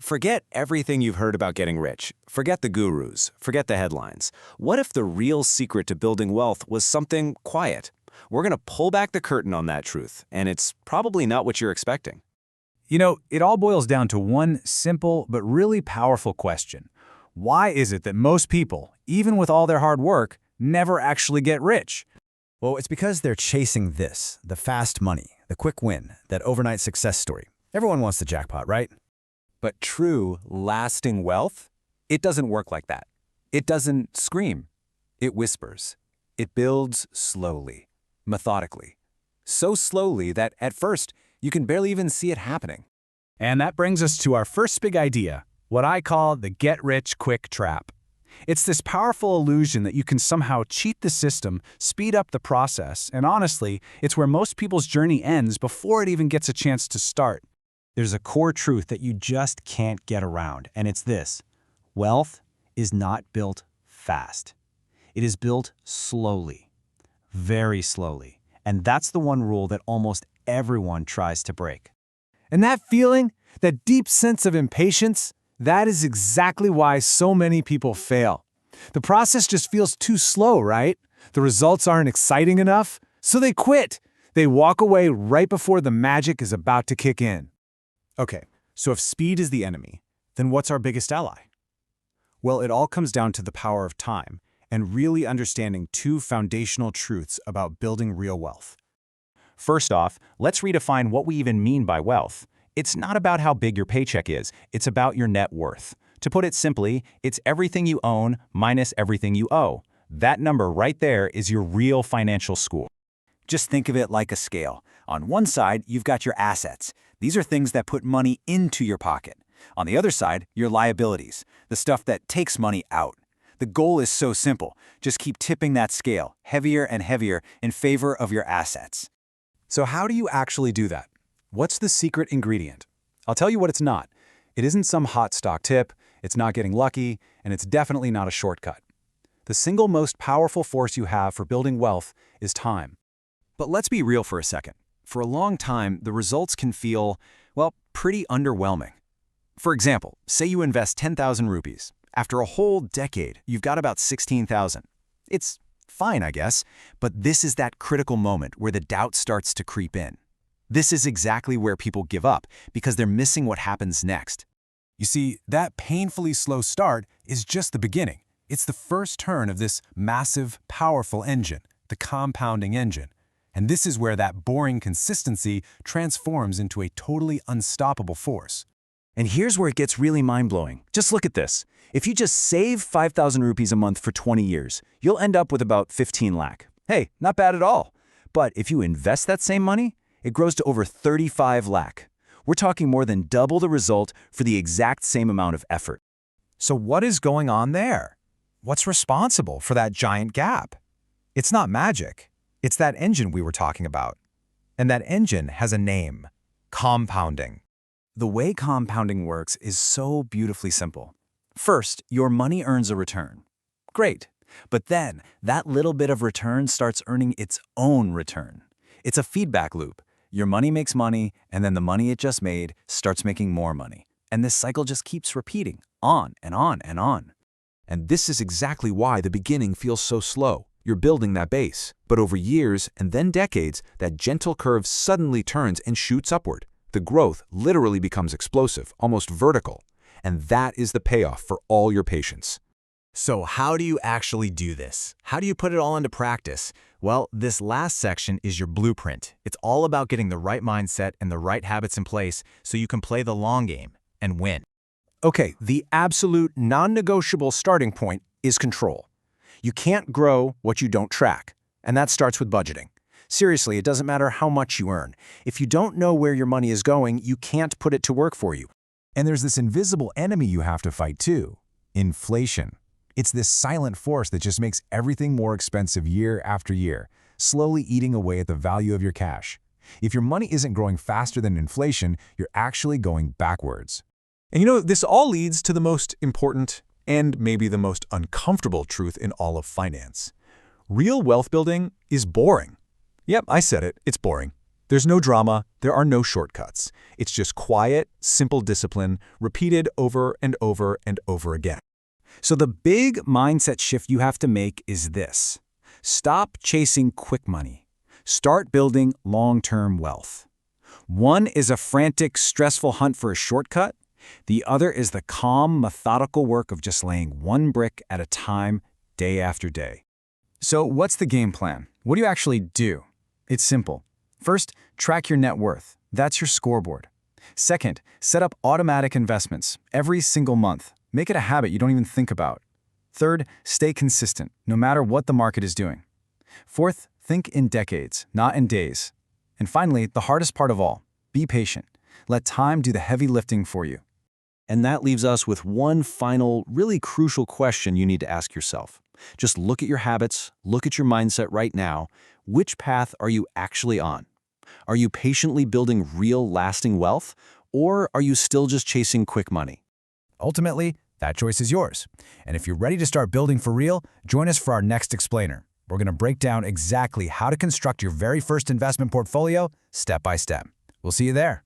Forget everything you've heard about getting rich. Forget the gurus. Forget the headlines. What if the real secret to building wealth was something quiet? We're going to pull back the curtain on that truth, and it's probably not what you're expecting. It all boils down to one simple but really powerful question. Why is it that most people, even with all their hard work, never actually get rich? Well, it's because they're chasing this, the fast money, the quick win, that overnight success story. Everyone wants the jackpot, right? But true, lasting wealth? It doesn't work like that. It doesn't scream. It whispers. It builds slowly, methodically. So slowly that at first, you can barely even see it happening. And that brings us to our first big idea, what I call the get-rich-quick trap. It's this powerful illusion that you can somehow cheat the system, speed up the process, and honestly, it's where most people's journey ends before it even gets a chance to start. There's a core truth that you just can't get around, and it's this: wealth is not built fast. It is built slowly, very slowly, and that's the one rule that almost everyone tries to break. And that feeling, that deep sense of impatience, that is exactly why so many people fail. The process just feels too slow, right? The results aren't exciting enough, so they quit. They walk away right before the magic is about to kick in. Okay, so if speed is the enemy, then what's our biggest ally? Well, it all comes down to the power of time and really understanding two foundational truths about building real wealth. First off, let's redefine what we even mean by wealth. It's not about how big your paycheck is, it's about your net worth. To put it simply, it's everything you own minus everything you owe. That number right there is your real financial score. Just think of it like a scale. On one side, you've got your assets. These are things that put money into your pocket. On the other side, your liabilities, the stuff that takes money out. The goal is so simple. Just keep tipping that scale, heavier and heavier, in favor of your assets. So how do you actually do that? What's the secret ingredient? I'll tell you what it's not. It isn't some hot stock tip, it's not getting lucky, and it's definitely not a shortcut. The single most powerful force you have for building wealth is time. But let's be real for a second. For a long time, the results can feel, well, pretty underwhelming. For example, say you invest 10,000 rupees. After a whole decade, you've got about 16,000. It's fine, I guess, but this is that critical moment where the doubt starts to creep in. This is exactly where people give up because they're missing what happens next. You see, that painfully slow start is just the beginning. It's the first turn of this massive, powerful engine, the compounding engine. And this is where that boring consistency transforms into a totally unstoppable force. And here's where it gets really mind-blowing. Just look at this. If you just save 5,000 rupees a month for 20 years, you'll end up with about 15 lakh. Hey, not bad at all. But if you invest that same money, it grows to over 35 lakh. We're talking more than double the result for the exact same amount of effort. So what is going on there? What's responsible for that giant gap? It's not magic. It's that engine we were talking about. And that engine has a name: compounding. The way compounding works is so beautifully simple. First, your money earns a return. Great. But then, that little bit of return starts earning its own return. It's a feedback loop. Your money makes money, and then the money it just made starts making more money. And this cycle just keeps repeating, on and on and on. And this is exactly why the beginning feels so slow. You're building that base. But over years and then decades, that gentle curve suddenly turns and shoots upward. The growth literally becomes explosive, almost vertical. And that is the payoff for all your patience. So how do you actually do this? How do you put it all into practice? Well, this last section is your blueprint. It's all about getting the right mindset and the right habits in place so you can play the long game and win. Okay, the absolute non-negotiable starting point is control. You can't grow what you don't track, and that starts with budgeting. Seriously, it doesn't matter how much you earn. If you don't know where your money is going, you can't put it to work for you. And there's this invisible enemy you have to fight too: inflation. It's this silent force that just makes everything more expensive year after year, slowly eating away at the value of your cash. If your money isn't growing faster than inflation, you're actually going backwards. And this all leads to the most important and maybe the most uncomfortable truth in all of finance. Real wealth building is boring. Yep, I said it, it's boring. There's no drama, there are no shortcuts. It's just quiet, simple discipline, repeated over and over and over again. So the big mindset shift you have to make is this. Stop chasing quick money. Start building long-term wealth. One is a frantic, stressful hunt for a shortcut. The other is the calm, methodical work of just laying one brick at a time, day after day. So what's the game plan? What do you actually do? It's simple. First, track your net worth. That's your scoreboard. Second, set up automatic investments every single month. Make it a habit you don't even think about. Third, stay consistent, no matter what the market is doing. Fourth, think in decades, not in days. And finally, the hardest part of all, be patient. Let time do the heavy lifting for you. And that leaves us with one final, really crucial question you need to ask yourself. Just look at your habits, look at your mindset right now. Which path are you actually on? Are you patiently building real, lasting wealth, or are you still just chasing quick money? Ultimately, that choice is yours. And if you're ready to start building for real, join us for our next explainer. We're going to break down exactly how to construct your very first investment portfolio step by step. We'll see you there.